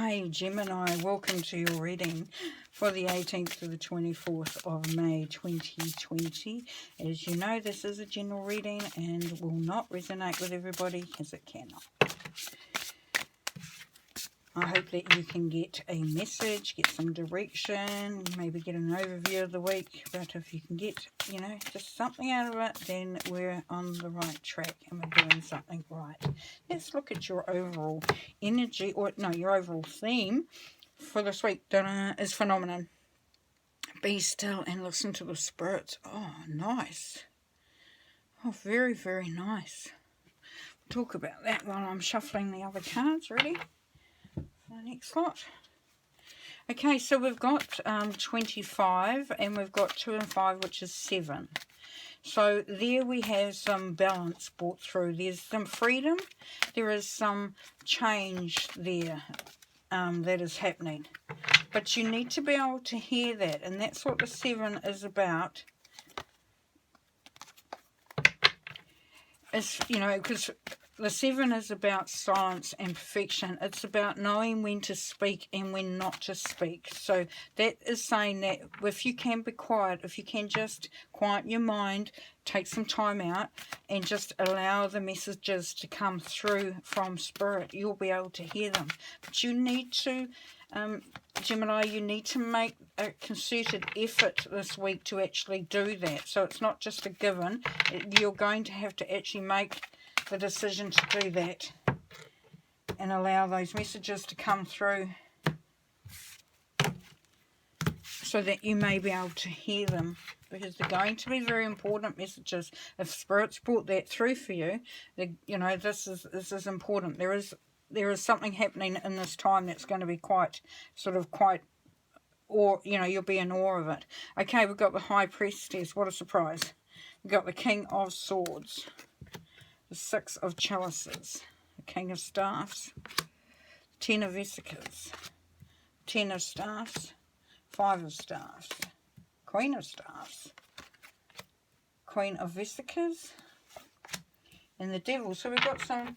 Okay, Gemini, welcome to your reading for the 18th to the 24th of May 2020. As you know, this is a general reading and will not resonate with everybody, as it cannot. I hope that you can get a message, get some direction, maybe get an overview of the week. But if you can get, just something out of it, then we're on the right track and we're doing something right. Let's look at your overall energy, or no, your overall theme for this week. Is phenomenon. Be still and listen to the spirits. Oh, nice. Oh, very, very nice. We'll talk about that while I'm shuffling the other cards. Ready? The next lot. Okay, so we've got 25 and we've got 2 and 5, which is 7. So there we have some balance brought through. There's some freedom. There is some change there that is happening. But you need to be able to hear that, and that's what the 7 is about. It's, because the 7 is about silence and perfection. It's about knowing when to speak and when not to speak. So that is saying that if you can be quiet, if you can just quiet your mind, take some time out and just allow the messages to come through from spirit, you'll be able to hear them. But you need to, Gemini, you need to make a concerted effort this week to actually do that. So it's not just a given. You're going to have to actually make the decision to do that and allow those messages to come through so that you may be able to hear them, because they're going to be very important messages. If Spirit's brought that through for you, this is important. There is something happening in this time that's going to be quite, or you'll be in awe of it. Okay, we've got the High Priestess. What a surprise. We've got the King of Swords, the 6 of Chalices, the King of Staffs, 10 of Vesicas, 10 of Staffs, 5 of Staffs, Queen of Staffs, Queen of Vesicas, and the Devil. So we've got quite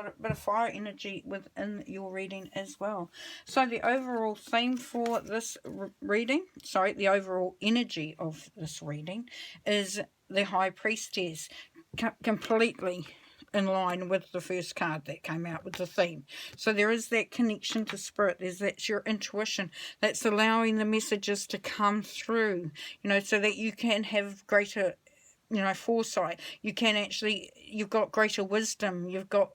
a bit of fire energy within your reading as well. So the overall theme for this reading, the overall energy of this reading is the High Priestess, completely in line with the first card that came out with the theme. So there is that connection to spirit. That's your intuition. That's allowing the messages to come through, so that you can have greater foresight. You can actually, you've got greater wisdom. You've got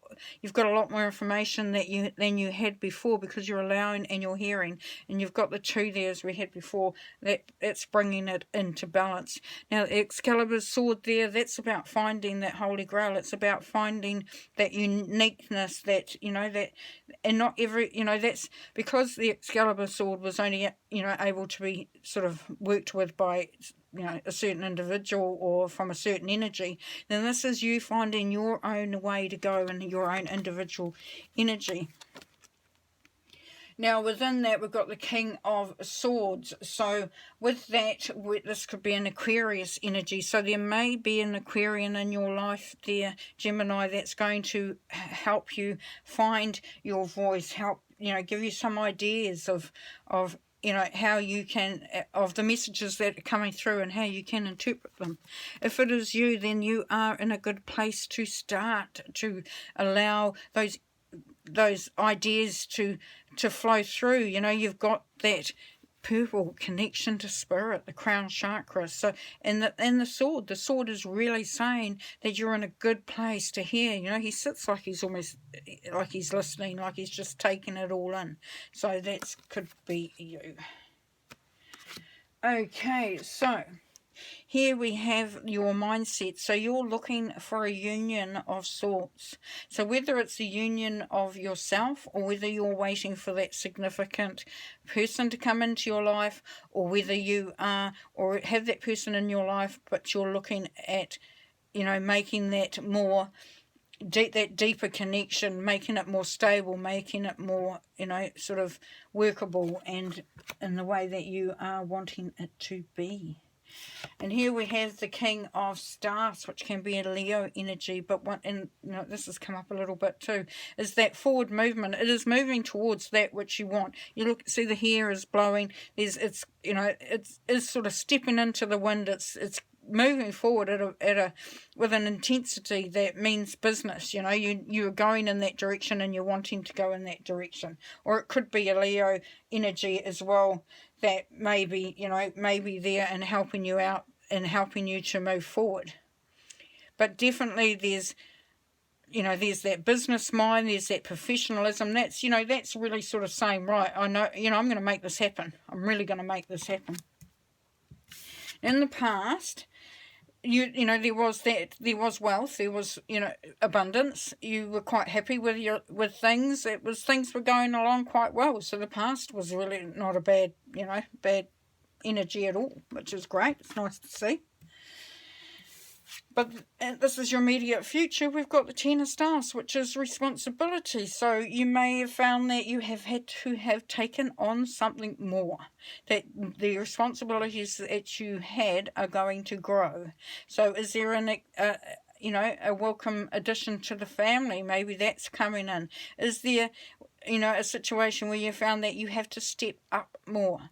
a lot more information than you had before, because you're allowing and you're hearing. And you've got the 2 there as we had before. That's bringing it into balance. Now, Excalibur's sword there, that's about finding that Holy Grail. It's about finding that uniqueness, that, and not every, that's because the Excalibur sword was only, able to be sort of worked with by a certain individual or from a certain energy, then this is you finding your own way to go and your own individual energy. Now within that we've got the King of Swords. So with that, this could be an Aquarius energy. So there may be an Aquarian in your life there, Gemini, that's going to help you find your voice, help, give you some ideas of how you can, of the messages that are coming through and how you can interpret them. If it is you, then you are in a good place to start to allow those ideas to flow through. You've got that purple connection to spirit, the crown chakra. So, and the sword is really saying that you're in a good place to hear. He sits like he's almost like he's listening, like he's just taking it all in. So that could be you. Okay, so here we have your mindset. So you're looking for a union of sorts. So whether it's a union of yourself, or whether you're waiting for that significant person to come into your life, or whether you are, or have that person in your life, but you're looking at, making that more, that deeper connection, making it more stable, making it more, sort of workable and in the way that you are wanting it to be. And here we have the King of Staffs, which can be a Leo energy, but this has come up a little bit too, is that forward movement. It is moving towards that which you want. You look, see the hair is blowing. It's sort of stepping into the wind. It's moving forward with an intensity that means business. You are going in that direction and you're wanting to go in that direction. Or it could be a Leo energy as well, that maybe there and helping you out and helping you to move forward. But definitely there's that business mind, there's that professionalism. That's really sort of saying, right, I know, I'm going to make this happen. I'm really going to make this happen. In the past, there was wealth, there was abundance. You were quite happy with things. Things were going along quite well. So the past was really not a bad energy at all, which is great. It's nice to see. But this is your immediate future. We've got the Ten of Staffs, which is responsibility. So you may have found that you have had to have taken on something more. That the responsibilities that you had are going to grow. So is there a welcome addition to the family? Maybe that's coming in. Is there, a situation where you found that you have to step up more?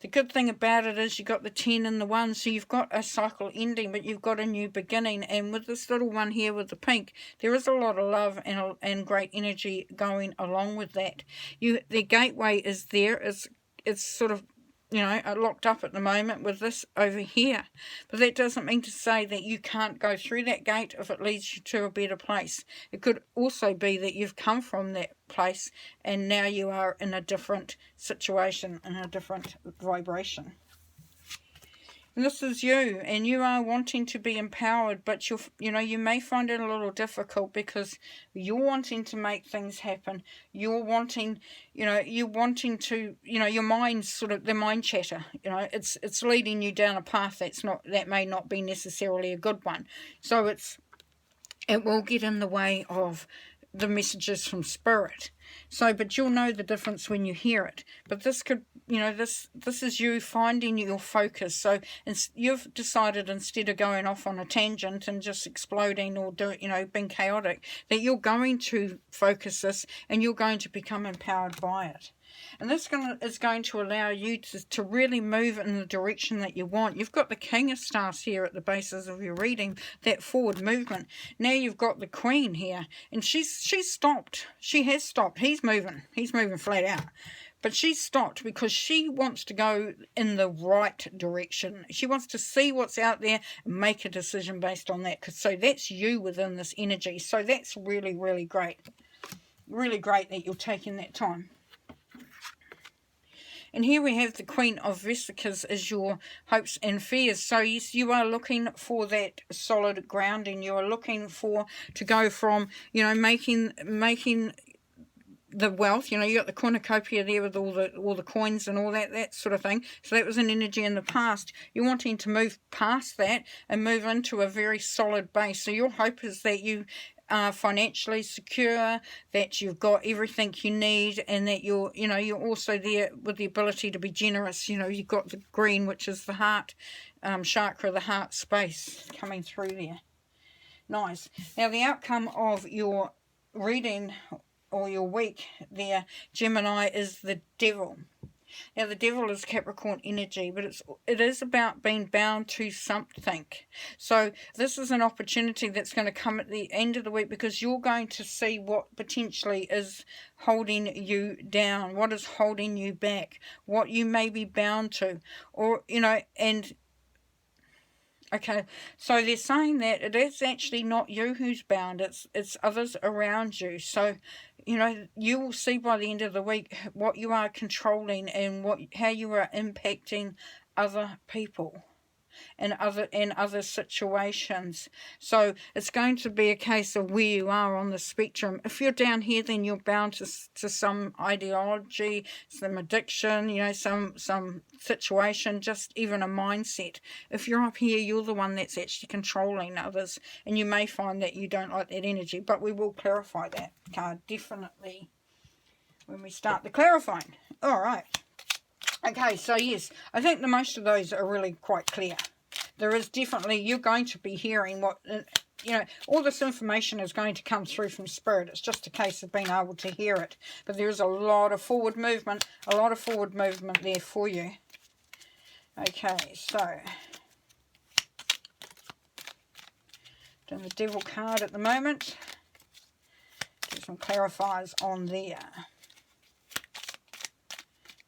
The good thing about it is you've got the 10 and the 1, so you've got a cycle ending, but you've got a new beginning. And with this little one here with the pink, there is a lot of love and great energy going along with that. The gateway is there. It's sort of, locked up at the moment with this over here. But that doesn't mean to say that you can't go through that gate if it leads you to a better place. It could also be that you've come from that place and now you are in a different situation, in a different vibration. And this is you, and you are wanting to be empowered, but you may find it a little difficult because you're wanting to make things happen. You're wanting to, your mind's sort of the mind chatter. It's leading you down a path that may not be necessarily a good one. So it will get in the way of the messages from spirit. So, but you'll know the difference when you hear it. But this could, this is you finding your focus. So you've decided, instead of going off on a tangent and just exploding or being chaotic, that you're going to focus this and you're going to become empowered by it. And this is going to allow you to really move in the direction that you want. You've got the King of Staffs here at the basis of your reading, that forward movement. Now you've got the Queen here, and she's stopped. She has stopped. He's moving flat out. But she's stopped because she wants to go in the right direction. She wants to see what's out there and make a decision based on that. So that's you within this energy. So that's really, really great. Really great that you're taking that time. And here we have the Queen of Vesicas as your hopes and fears. So yes, you are looking for that solid grounding. You are looking to go from, making the wealth. You got the cornucopia there with all the coins and all that sort of thing. So that was an energy in the past. You're wanting to move past that and move into a very solid base. So your hope is that you are financially secure, that you've got everything you need, and that you're also there with the ability to be generous. You've got the green, which is the heart chakra, the heart space coming through there. Nice. Now the outcome of your reading or your week there, Gemini, is the Devil. Now the Devil is Capricorn energy, but it is about being bound to something. So this is an opportunity that's going to come at the end of the week, because you're going to see what potentially is holding you down, what is holding you back, what you may be bound to, or and okay, so they're saying that it is actually not you who's bound, it's others around you. So you will see by the end of the week what you are controlling and how you are impacting other people and other situations. So it's going to be a case of where you are on the spectrum. If you're down here, then you're bound to some ideology, some addiction, some situation, just even a mindset. If you're up here, you're the one that's actually controlling others, and you may find that you don't like that energy, but we will clarify that card definitely when we start the clarifying. All right. Okay, so yes, I think the most of those are really quite clear. There is definitely, you're going to be hearing what, you know, all this information is going to come through from Spirit. It's just a case of being able to hear it. But there is a lot of forward movement, there for you. Okay, so, doing the Devil card at the moment. Do some clarifiers on there.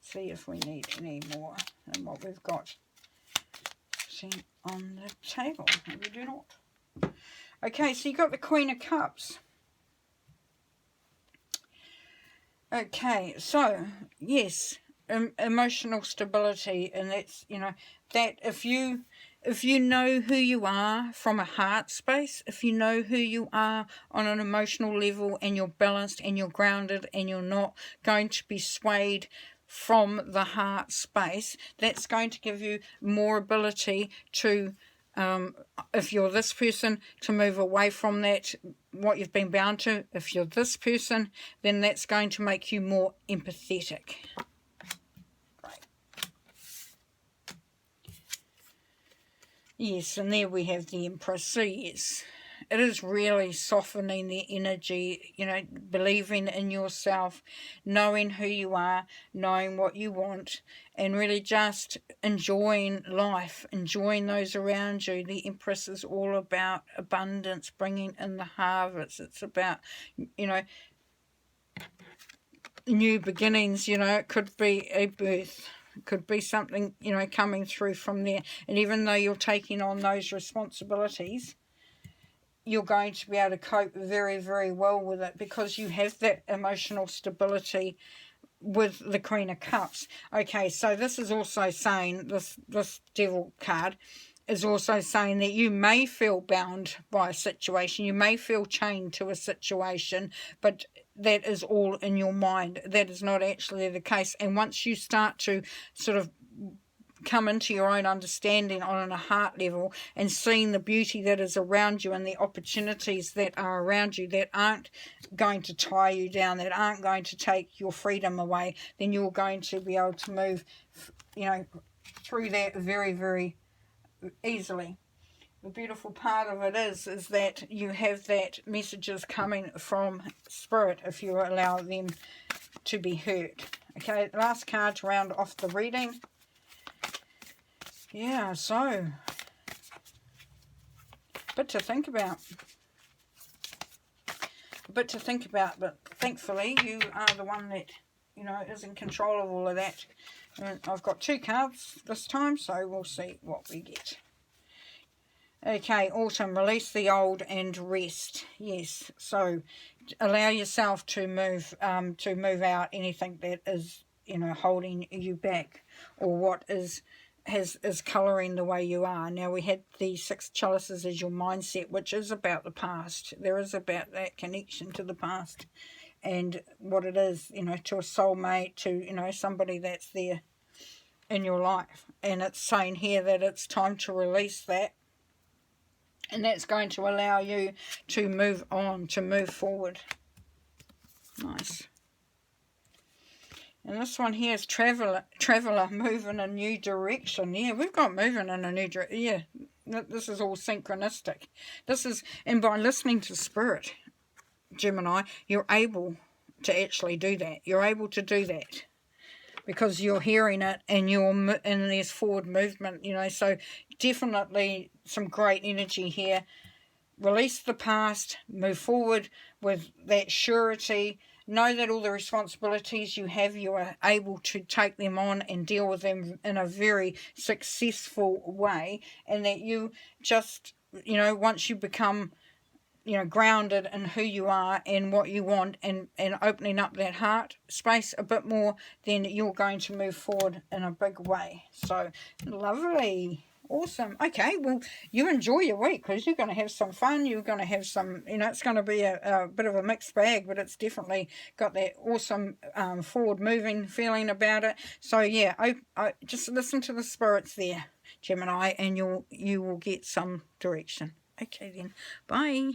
See if we need any more than what we've got sitting on the table. No, we do not. Okay, so you got the Queen of Cups. Okay, so yes, emotional stability, and that's, you know, that if you know who you are from a heart space, if you know who you are on an emotional level, and you're balanced and you're grounded and you're not going to be swayed from the heart space, that's going to give you more ability to, if you're this person, to move away from that, what you've been bound to. If you're this person, then that's going to make you more empathetic. Right. Yes, and there we have the Empress. So yes, it is really softening the energy, you know, believing in yourself, knowing who you are, knowing what you want, and really just enjoying life, enjoying those around you. The Empress is all about abundance, bringing in the harvest. It's about, you know, new beginnings. You know, it could be a birth. It could be something, you know, coming through from there. And even though you're taking on those responsibilities, you're going to be able to cope very, very well with it, because you have that emotional stability with the Queen of Cups. Okay, so this is also saying, this Devil card is also saying that you may feel bound by a situation, you may feel chained to a situation, but that is all in your mind. That is not actually the case. And once you start to sort of come into your own understanding on a heart level, and seeing the beauty that is around you and the opportunities that are around you that aren't going to tie you down, that aren't going to take your freedom away, then you're going to be able to move, you know, through that very, very easily. The beautiful part of it is that you have that messages coming from Spirit if you allow them to be heard. Okay, last card to round off the reading. Yeah, so, a bit to think about. But thankfully you are the one that, you know, is in control of all of that. And I've got 2 cards this time, so we'll see what we get. Okay, Autumn, release the old and rest. Yes, so allow yourself to move out anything that is, you know, holding you back, or what is colouring the way you are. Now, we had the 6 chalices as your mindset, which is about the past. There is about that connection to the past and what it is, you know, to a soulmate, to, you know, somebody that's there in your life. And it's saying here that it's time to release that, and that's going to allow you to move on, to move forward. Nice. And this one here is traveller, move in a new direction. Yeah, we've got moving in a new direction. Yeah, this is all synchronistic. This is, and by listening to Spirit, Gemini, you're able to actually do that. You're able to do that because you're hearing it, and there's forward movement, you know. So definitely some great energy here. Release the past, move forward with that surety. Know that all the responsibilities you have, you are able to take them on and deal with them in a very successful way. And that you just, you know, once you become, you know, grounded in who you are and what you want, and opening up that heart space a bit more, then you're going to move forward in a big way. So, lovely. Awesome. Okay, well, you enjoy your week, because you're going to have some fun. You're going to have some, you know, it's going to be a bit of a mixed bag, but it's definitely got that awesome forward-moving feeling about it. So, yeah, I just listen to the spirits there, Gemini, and you will get some direction. Okay, then. Bye.